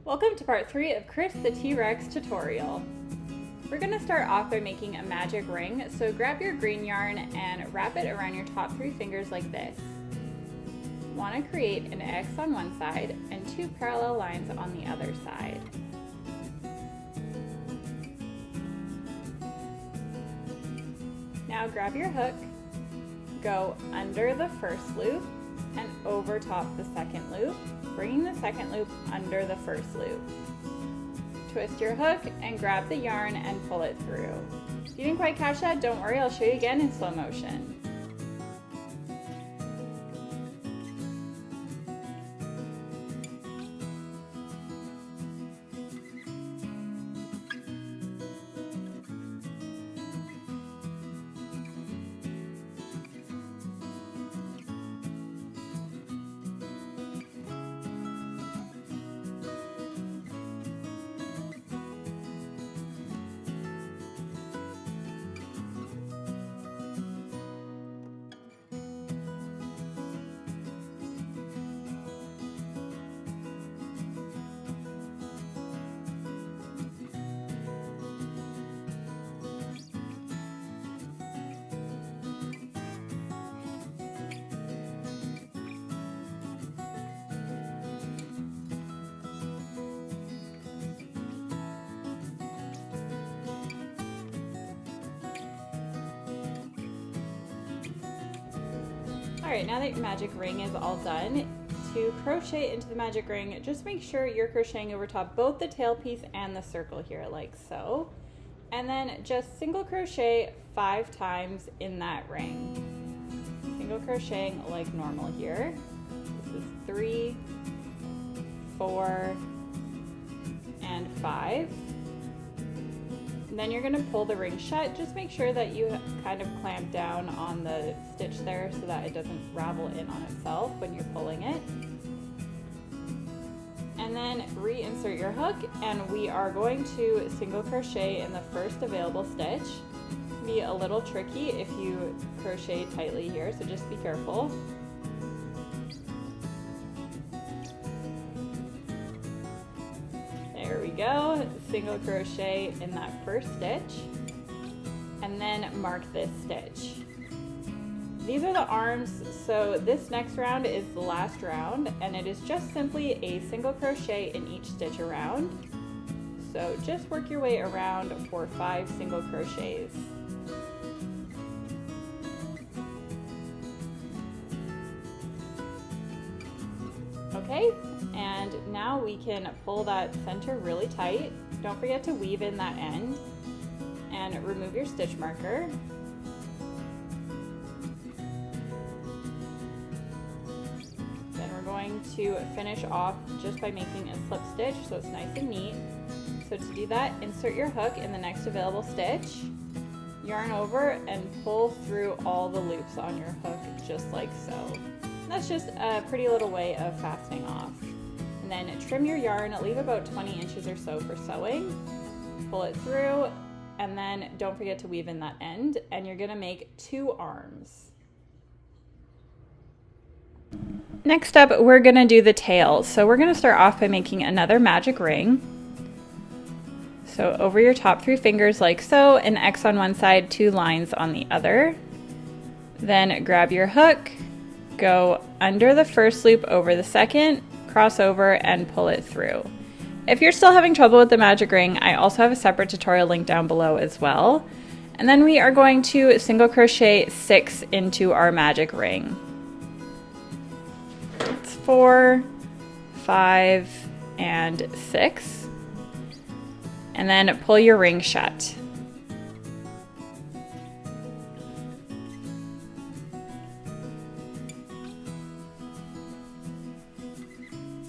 Welcome to part 3 of Chris the T-Rex tutorial. We're going to start off by making a magic ring, so grab your green yarn and wrap it around your top 3 fingers like this. You want to create an X on one side and 2 parallel lines on the other side. Now grab your hook, go under the first loop and over top the second loop, bringing the second loop under the first loop. Twist your hook and grab the yarn and pull it through. If you didn't quite catch that, don't worry, I'll show you again in slow motion. Alright, now that your magic ring is all done, to crochet into the magic ring, just make sure you're crocheting over top both the tail piece and the circle here, like so. And then just single crochet 5 times in that ring. Single crocheting like normal here. This is 3, 4, and 5. And then you're going to pull the ring shut. Just make sure that you kind of clamp down on the stitch there so that it doesn't ravel in on itself when you're pulling it. And then reinsert your hook, and we are going to single crochet in the first available stitch. It can be a little tricky if you crochet tightly here, so just be careful. There we go, single crochet in that first stitch, and then mark this stitch. These are the arms, so this next round is the last round, and it is just simply a single crochet in each stitch around. So just work your way around for 5 single crochets. Okay, and now we can pull that center really tight. Don't forget to weave in that end and remove your stitch marker. Then we're going to finish off just by making a slip stitch so it's nice and neat. So to do that, insert your hook in the next available stitch, yarn over and pull through all the loops on your hook just like so. That's just a pretty little way of fastening off. And then trim your yarn, leave about 20 inches or so for sewing, pull it through, and then don't forget to weave in that end, and you're gonna make 2 arms. Next up, we're gonna do the tail. So we're gonna start off by making another magic ring. So over your top 3 fingers like so, an X on one side, 2 lines on the other. Then grab your hook, go under the first loop over the second, cross over and pull it through. If you're still having trouble with the magic ring, I also have a separate tutorial link down below as well. And then we are going to single crochet 6 into our magic ring. It's 4, 5, and 6. And then pull your ring shut.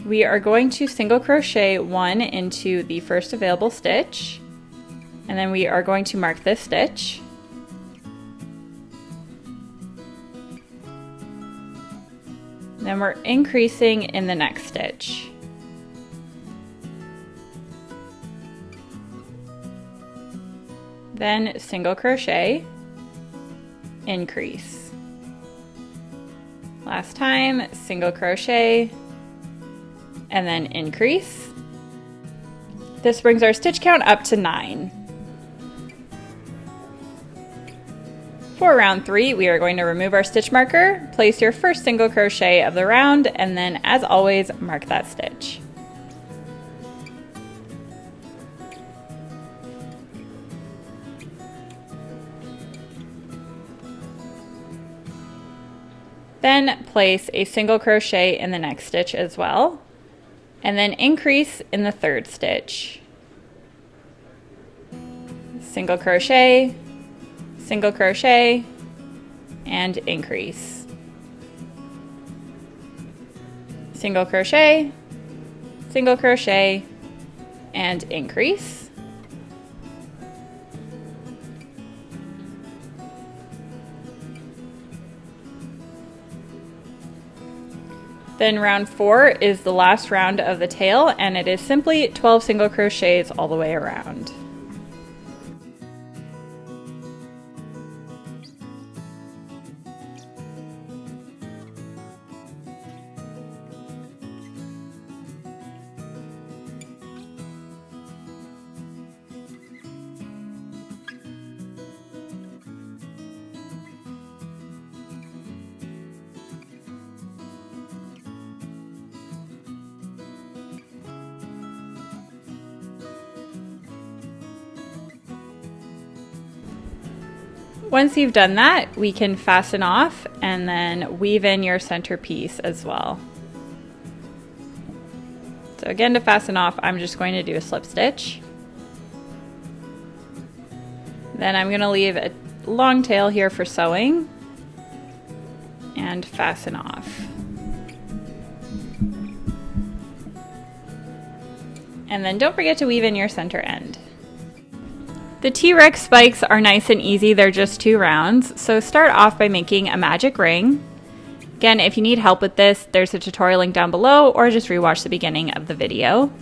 We are going to single crochet 1 into the first available stitch, and then we are going to mark this stitch. Then we're increasing in the next stitch. Then single crochet, increase. Last time, single crochet, and then increase. This brings our stitch count up to 9. For round 3, we are going to remove our stitch marker, place your first single crochet of the round, and then as always, mark that stitch. Then place a single crochet in the next stitch as well, and then increase in the third stitch. Single crochet, single crochet, and increase. Single crochet, single crochet, and increase. Then round 4 is the last round of the tail, and it is simply 12 single crochets all the way around. Once you've done that, we can fasten off and then weave in your center piece as well. So again, to fasten off, I'm just going to do a slip stitch. Then I'm going to leave a long tail here for sewing and fasten off. And then don't forget to weave in your center end. The T-Rex spikes are nice and easy, they're just 2 rounds, so start off by making a magic ring. Again, if you need help with this, there's a tutorial link down below, or just rewatch the beginning of the video.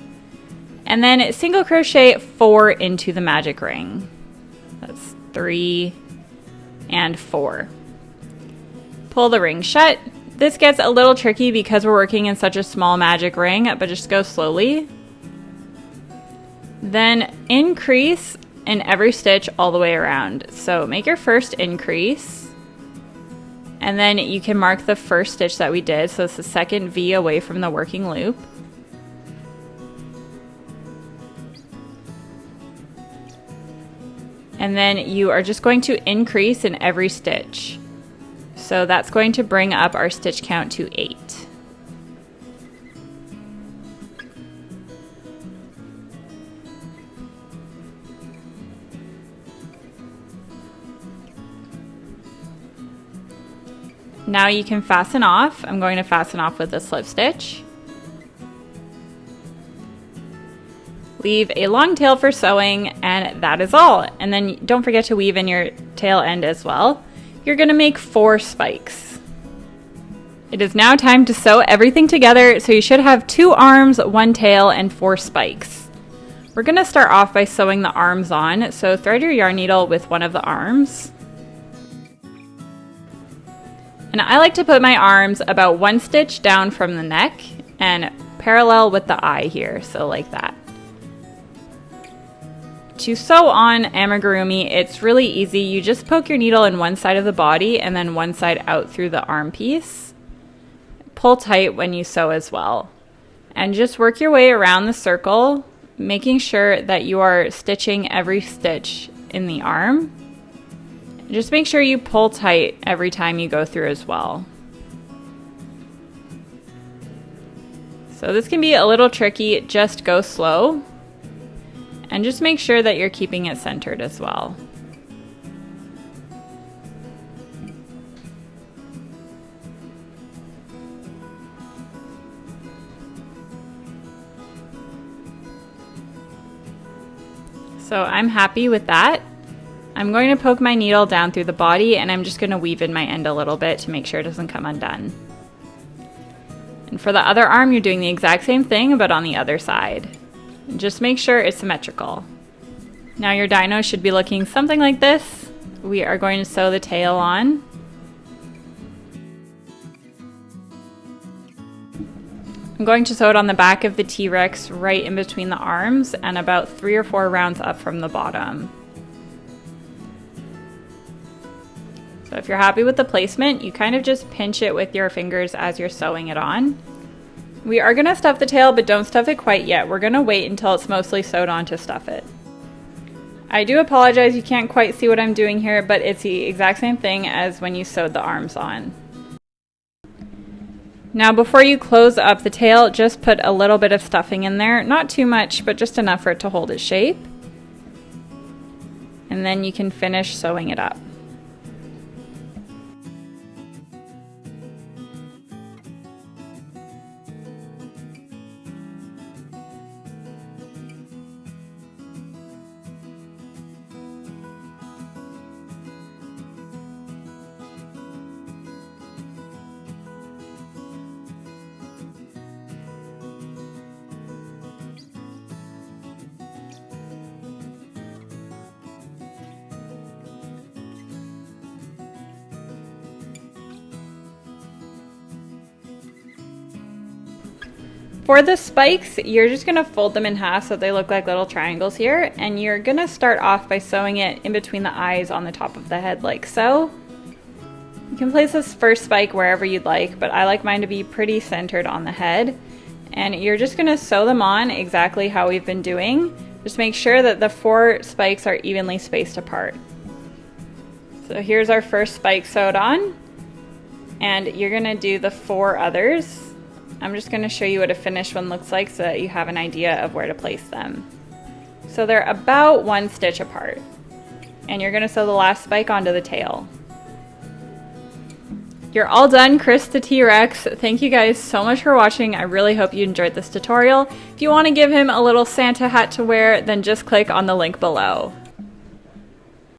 And then single crochet 4 into the magic ring. That's 3 and 4. Pull the ring shut. This gets a little tricky because we're working in such a small magic ring, but just go slowly. Then increase in every stitch all the way around. So make your first increase, and then you can mark the first stitch that we did, so it's the second V away from the working loop. And then you are just going to increase in every stitch. So that's going to bring up our stitch count to 8. Now you can fasten off. I'm going to fasten off with a slip stitch. Leave a long tail for sewing, and that is all. And then don't forget to weave in your tail end as well. You're going to make 4 spikes. It is now time to sew everything together, so you should have 2 arms, 1 tail, and 4 spikes. We're going to start off by sewing the arms on, so thread your yarn needle with one of the arms. And I like to put my arms about 1 stitch down from the neck and parallel with the eye here, so like that. To sew on amigurumi, it's really easy. You just poke your needle in one side of the body and then one side out through the arm piece. Pull tight when you sew as well. And just work your way around the circle, making sure that you are stitching every stitch in the arm. Just make sure you pull tight every time you go through as well. So this can be a little tricky, just go slow. And just make sure that you're keeping it centered as well. So I'm happy with that. I'm going to poke my needle down through the body, and I'm just going to weave in my end a little bit to make sure it doesn't come undone. And for the other arm, you're doing the exact same thing, but on the other side. And just make sure it's symmetrical. Now your dino should be looking something like this. We are going to sew the tail on. I'm going to sew it on the back of the T-Rex right in between the arms and about 3 or 4 rounds up from the bottom. So if you're happy with the placement, you kind of just pinch it with your fingers as you're sewing it on. We are going to stuff the tail, but don't stuff it quite yet. We're going to wait until it's mostly sewed on to stuff it. I do apologize, you can't quite see what I'm doing here, but it's the exact same thing as when you sewed the arms on. Now before you close up the tail, just put a little bit of stuffing in there. Not too much, but just enough for it to hold its shape. And then you can finish sewing it up. For the spikes, you're just going to fold them in half so they look like little triangles here, and you're going to start off by sewing it in between the eyes on the top of the head like so. You can place this first spike wherever you'd like, but I like mine to be pretty centered on the head. And you're just going to sew them on exactly how we've been doing. Just make sure that the 4 spikes are evenly spaced apart. So here's our first spike sewed on, and you're going to do the 4 others. I'm just going to show you what a finished one looks like so that you have an idea of where to place them. So they're about 1 stitch apart. And you're going to sew the last spike onto the tail. You're all done, Chris the T-Rex. Thank you guys so much for watching. I really hope you enjoyed this tutorial. If you want to give him a little Santa hat to wear, then just click on the link below.